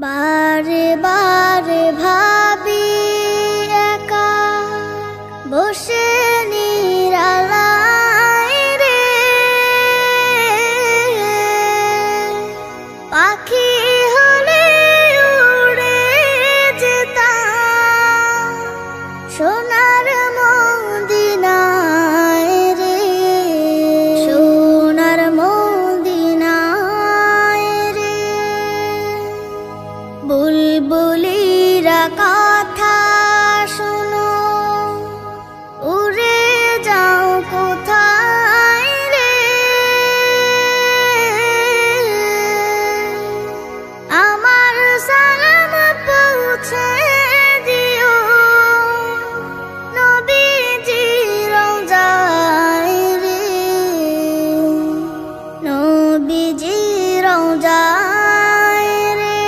বারে বারে ভাবি একা বসে নিরালায় রে, পাখি হলে উড়ে যেতাম সোনার মদিনায় রে, সোনার মদিনায় রে। বুলবুলিরা কথা শোনো, উড়ে যাও কোথায় রে, আমার সালাম পৌঁছে দিও নবীজির রওজায় রে, নবীজির রওজায় রে।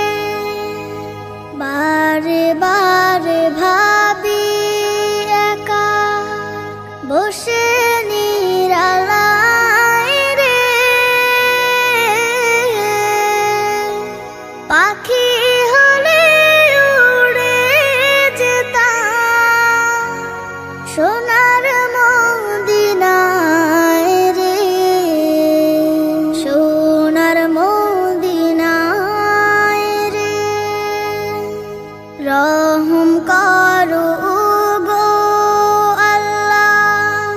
বারে বারে ভাবি একা বসে নিরালায় রে, পাখি হলে উড়ে যেতাম সোনার মদিনায় রে, সোনার মদিনায় রে। রহম করো গো আল্লাহ,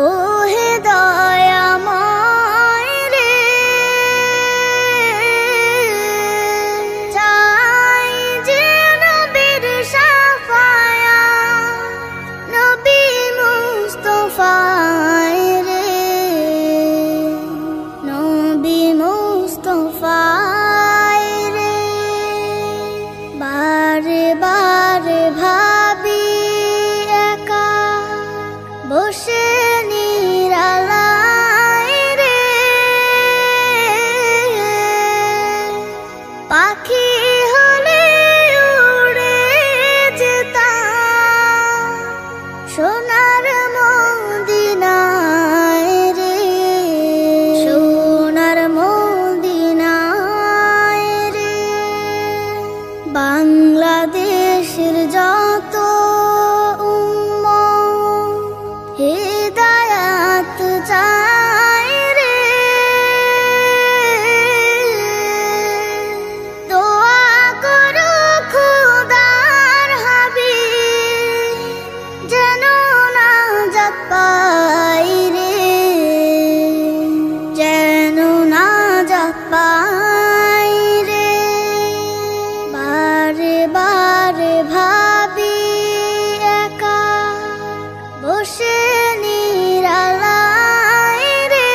ও হে দয়াময় রে, চাই যে নবীর শাফায়াত, নবী মুস্তাফায় রে, নবী মুস্তাফায় রে। বারে বারে ভাবি একা বসে নিরালায় রে, পাখি হলে উড়ে যেতাম সোনার মদিনায় রে, সোনার মদিনায় রে। বাংলাদেশের যত উম্মত হিদায়াত চায় রে, দোয়া করো খোদার হাবিব যেন নাজাত পাই রে, যেন নাজাত পাই রে। বারে বারে ভাবি একা বসে নিরালায় রে,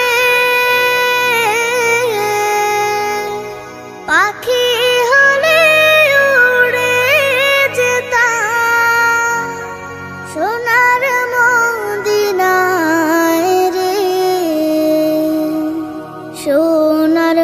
পাখি হলে উড়ে যেতাম সোনার মদিনায় রে, সোনার